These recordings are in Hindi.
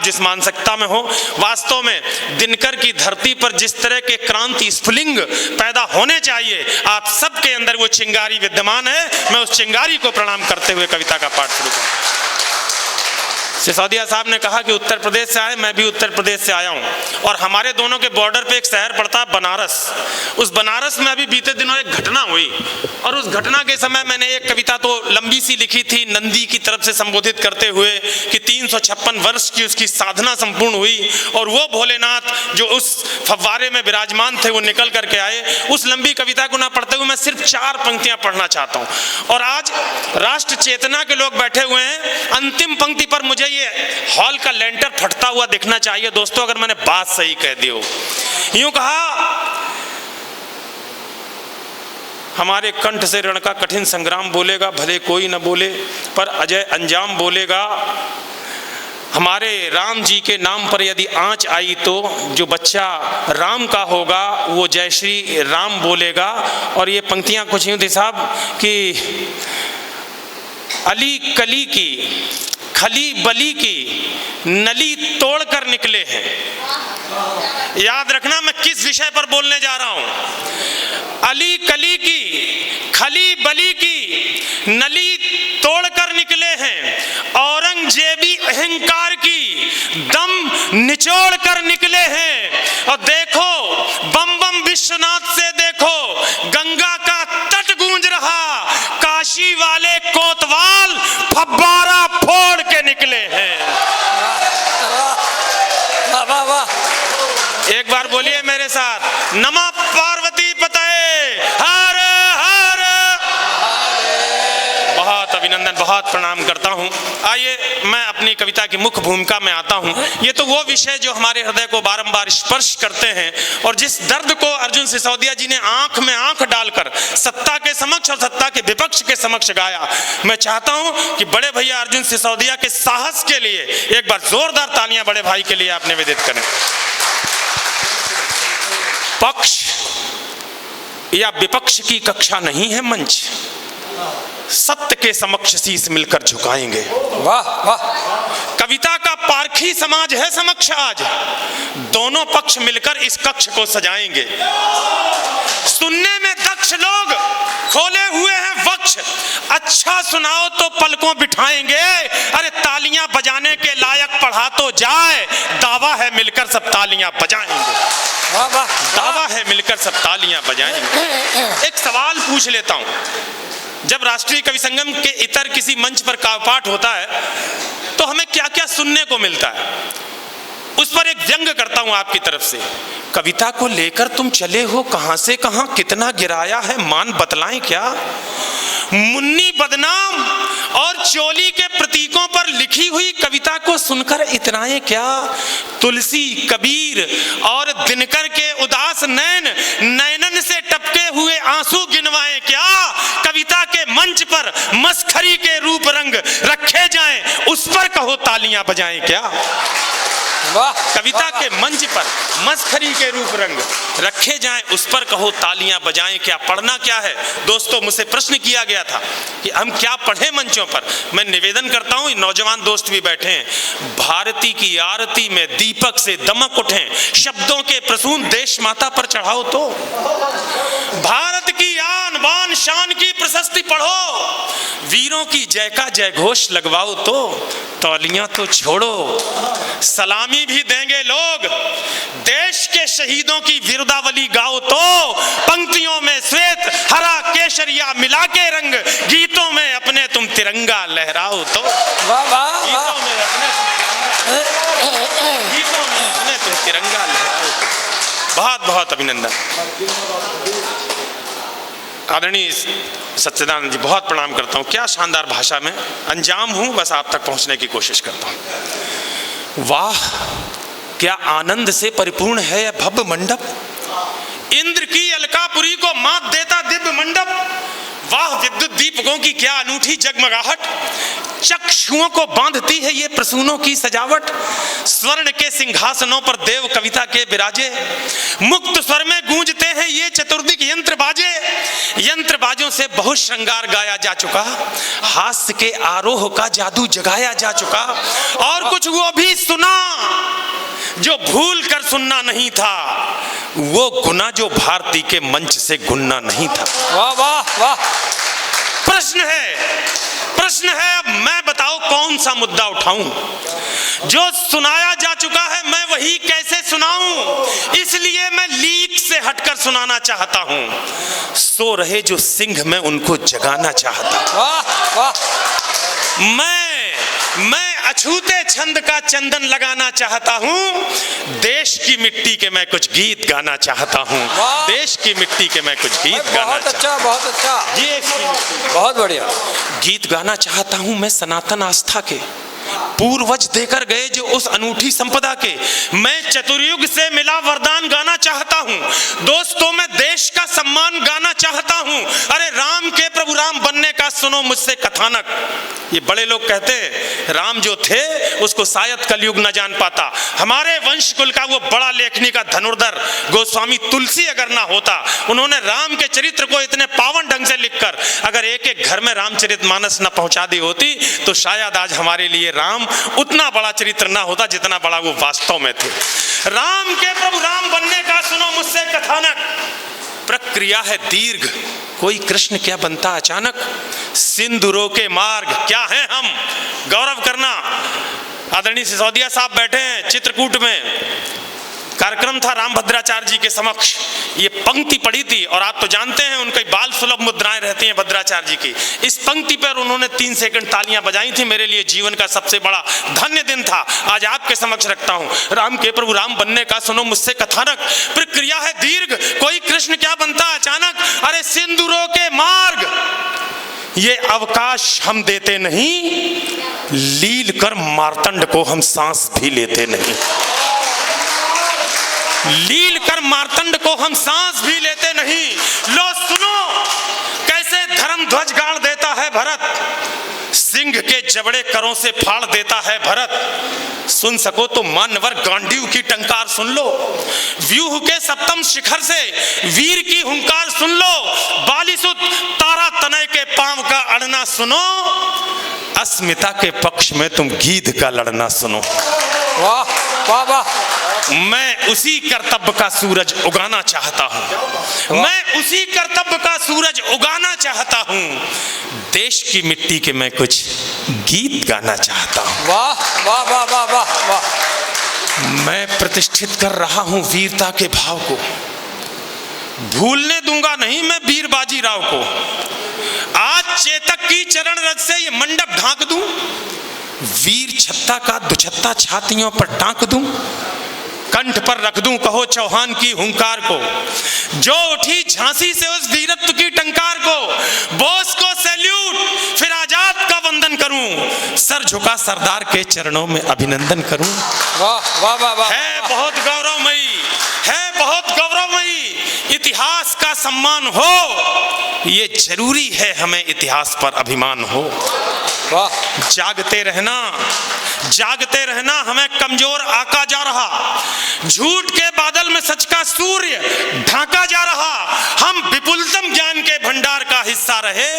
आप जिस मानसिकता में हो, वास्तव में दिनकर की धरती पर जिस तरह के क्रांति स्फुलिंग पैदा होने चाहिए, आप सबके अंदर वो चिंगारी विद्यमान है। मैं उस चिंगारी को प्रणाम करते हुए कविता का पाठ शुरू करूं। सिसोदिया साहब ने कहा कि उत्तर प्रदेश से आए, मैं भी उत्तर प्रदेश से आया हूँ, और हमारे दोनों के बॉर्डर पे एक शहर पड़ता है बनारस। उस बनारस में अभी बीते दिनों एक घटना हुई, और उस घटना के समय मैंने एक कविता तो लंबी सी लिखी थी नंदी की तरफ से संबोधित करते हुए कि 356 वर्ष की उसकी साधना संपूर्ण हुई, और वो भोलेनाथ जो उस फव्वारे में विराजमान थे वो निकल करके आए। उस लंबी कविता को ना पढ़ते हुए मैं सिर्फ 4 पंक्तियां पढ़ना चाहता हूँ। और आज राष्ट्र चेतना के लोग बैठे हुए हैं, अंतिम पंक्ति पर मुझे ये हॉल का लेंटर फटता हुआ दिखना चाहिए दोस्तों, अगर मैंने बात सही कह दी हो। यूं कहा, हमारे कंठ से रण का कठिन संग्राम बोलेगा, भले कोई न बोले पर अजय अंजाम बोलेगा। हमारे राम जी के नाम पर यदि आंच आई तो जो बच्चा राम का होगा वो जय श्री राम बोलेगा। और ये पंक्तियां कुछ यूं थी साहब कि अली कली की खली बली की नली तोड़कर निकले हैं। याद रखना मैं किस विषय पर बोलने जा रहा हूं। अली कली की खली बली की नली तोड़कर निकले हैं, औरंगजेबी अहंकार की दम निचोड़ कर निकले हैं। और देखो बम बम विश्वनाथ से देखो गंगा का तट गूंज रहा, काशी वाले कोतवाल फब्बारा फोड़ के निकले हैं। वाह वाह, एक बार बोलिए मेरे साथ, नमः पार्वती पतये हर हर। बहुत अभिनंदन, बहुत प्रणाम करता हूं। आइए मैं अपनी कविता की मुख्य भूमिका में आता हूं। ये तो वो विषय जो हमारे हृदय को बारंबार स्पर्श करते हैं, और जिस दर्द को अर्जुन सिसोदिया जी ने आंख में आंख डालकर सत्ता के समक्ष और सत्ता के विपक्ष के समक्ष गाया। मैं चाहता हूं कि बड़े भैया अर्जुन सिसोदिया के साहस के लिए एक बार जोरदार तालियां बड़े भाई के लिए आप निवेदित करें। पक्ष या विपक्ष की कक्षा नहीं है मंच, सत्य के समक्ष शीश मिलकर झुकाएंगे। वाह वाह, कविता का पारखी समाज है समक्ष आज, दोनों पक्ष मिलकर इस कक्ष को सजाएंगे। सुनने में दक्ष लोग खोले हुए हैं वक्ष, अच्छा सुनाओ तो पलकों बिठाएंगे। अरे तालियां बजाने के लायक पढ़ा तो जाए, दावा है मिलकर सब तालियां बजाएंगे। वाह वाह, दावा है मिलकर सब तालियां बजाएंगे। एक सवाल पूछ लेता हूं, जब राष्ट्रीय कवि संगम के इतर किसी मंच पर काव्य पाठ होता है तो हमें क्या क्या सुनने को मिलता है? उस पर एक व्यंग करता हूं आपकी तरफ से। कविता को लेकर तुम चले हो कहां से कहां, कितना गिराया है मान बतलाएं क्या? मुन्नी बदनाम और चोली के प्रतीकों पर लिखी हुई कविता को सुनकर इतराएं क्या? तुलसी कबीर और दिनकर के उदास नैन नैनन से टपके हुए आंसू गिनवाएं क्या? कविता के मंच पर मस्खरी के रूप रंग रखे जाएं, उस पर कहो तालियां बजाएं क्या? वाह, कविता के मंच पर मस्खरी के रूप रंग रखे जाएं, उस पर कहो तालियां बजाएं क्या? पढ़ना क्या है दोस्तों? मुझसे प्रश्न किया गया था कि हम क्या पढ़ें मंचों पर। मैं निवेदन करता हूं, नौजवान दोस्त भी बैठे हैं, भारती की आरती में दीपक से दमक उठें, शब्दों के प्रसून देश माता पर चढ़ाओ तो। भारत की आन बान शान की प्रशस्ति पढ़ो, वीरों की जय का जय घोष लगवाओ तो। तालियां तो छोड़ो, सलामी भी देंगे लोग, देश के शहीदों की वीरदावली गाओ तो। पंक्तियों में श्वेत हरा केसरिया मिला के रंग, गीतों में अपने तुम तिरंगा लहराओ तो। वाह वाह, गीतों में अपने तुम तिरंगा लहराओ तो। बहुत बहुत अभिनंदन। आदरणीय सच्चिदानंद जी, बहुत प्रणाम करता हूँ। क्या शानदार भाषा में अंजाम हूँ, बस आप तक पहुँचने की कोशिश करता हूँ। वाह, क्या आनंद से परिपूर्ण है यह भव्य मंडप, इंद्र की अलकापुरी को मात देता दिव्य मंडप। वाह, विद्युत दीपकों की क्या अनूठी जगमगाहट, चक्षुओं को बांधती है ये प्रसूनों की सजावट। स्वर्ण के सिंहासनों पर देव कविता के विराजे, मुक्त स्वर में गूंजते हैं ये चतुर्दिक यंत्र बाजे। यंत्र बाजों से बहुत श्रृंगार गाया जा चुका, हास्य के आरोह का जादू जगाया जा चुका, और कुछ वो भी सुना जो भूल कर सुनना नहीं था, वो गुना जो भारती के मंच से गुनना नहीं था। वाह वाह वाह। प्रश्न है अब मैं बताओ कौन सा मुद्दा उठाऊं? जो सुनाया जा चुका है मैं वही कैसे सुनाऊं? इसलिए मैं लीक से हटकर सुनाना चाहता हूं। सो रहे जो सिंह मैं उनको जगाना चाहता। वाह वाह। मैं अछूते छंद का चंदन लगाना चाहता हूं। देश की मिट्टी के मैं कुछ गीत गाना चाहता हूं। देश की मिट्टी के मैं कुछ गीत गाना चाहता हूं। बहुत अच्छा। बहुत बढ़िया। गीत गाना चाहता हूं मैं सनातन आस्था के, पूर्वज देकर गए जो उस अनूठी संपदा के। मैं चतुर्युग से मिला वरदान गाना चाहता हूं। दोस्तों मैं देश का सम्मान गाना चाहता हूं। अरे राम के प्रभु राम बनने का सुनो मुझसे कथानक। ये बड़े लोग कहते हैं राम जो थे उसको शायद कलयुग न जान पाता। हमारे वंश कुल का वो बड़ा लेखनी का धनुर्धर गोस्वामी तुलसी अगर ना होता, उन्होंने राम के चरित्र को इतने पावन ढंग से लिखकर अगर एक एक घर में रामचरितमानस न पहुंचा दी होती, तो शायद आज हमारे लिए राम उतना बड़ा चरित्र ना होता जितना बड़ा वो वास्तव में थे। राम के प्रभु राम बनने का सुनो मुझसे कथानक। प्रक्रिया है दीर्घ, कोई कृष्ण क्या बनता अचानक। सिंदूरों के मार्ग क्या हैं हम, गौरव करना। आदरणीय सिसोदिया साहब बैठे हैं चित्रकूट में, कार्यक्रम था रामभद्राचार्य जी के समक्ष। ये पंक्ति पढ़ी थी और आप तो जानते हैं उनकी बाल सुलभ मुद्राएं रहती हैं भद्राचार्य जी की। इस पंक्ति पर उन्होंने 3 सेकंड तालियां बजाई थी। मेरे लिए जीवन का सबसे बड़ा धन्य दिन था। आज आपके समक्ष रखता हूं। राम के प्रभु राम बनने का सुनो मुझसे कथानक। प्रक्रिया है दीर्घ, कोई कृष्ण क्या बनता अचानक। अरे सिंदूरों के मार्ग ये अवकाश हम देते नहीं, लील कर मार्तंड को हम सांस भी लेते नहीं। लील कर मार्तंड को हम सांस भी लेते नहीं। लो सुनो कैसे धर्म ध्वज गाड़ देता है भरत, सिंह के जबड़े करों से फाड़ देता है भरत। सुन सको तो मानवर गांडीव की टंकार सुन लो, व्यूह के सप्तम शिखर से वीर की हुंकार सुन लो। बालीसुत तारा तनय के पांव का अड़ना सुनो, अस्मिता के पक्ष में तुम गीध का लड़ना सुनो। वाह वाह वाह। मैं उसी कर्तव्य का सूरज उगाना चाहता हूं। मैं उसी कर्तव्य का सूरज उगाना चाहता हूं। देश की मिट्टी के मैं कुछ गीत गाना चाहता हूं। वाह वाह वाह वाह वाह वाह। मैं प्रतिष्ठित कर रहा हूं वीरता के भाव को, भूलने दूंगा नहीं मैं वीर बाजीराव को। आज चेतक की चरण रज से ये मंडप ढांक दूं, वीर छत्ता का दुछत्ता छातियों पर टांक दूं, कंठ पर रख दूं कहो चौहान की हुंकार को। जो उठी झांसी से उस वीरत्व की टंकार को, बोस को सैल्यूट फिर आजाद का वंदन करूं, सर झुका सरदार के चरणों में अभिनंदन करूं। वाह वाह वाह वाह। है बहुत गौरवमयी, है बहुत गौरवमयी। इतिहास का सम्मान हो, ये जरूरी है हमें इतिहास पर अभिमान हो। वाह। जागते रहना हमें कमजोर आका जा रहा, झूठ के बादल में सच का सूर्य ढाका जा रहा। हम विपुलतम ज्ञान के भंडार का हिस्सा रहे,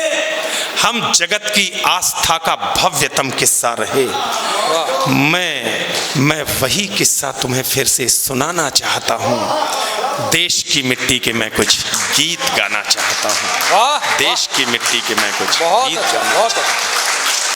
हम जगत की आस्था का भव्यतम किस्सा रहे। मैं वही किस्सा तुम्हें फिर से सुनाना चाहता हूँ। देश की मिट्टी के मैं कुछ गीत गाना चाहता हूँ। देश की मिट्टी के मैं कुछ गीत गाना चाहता हूँ।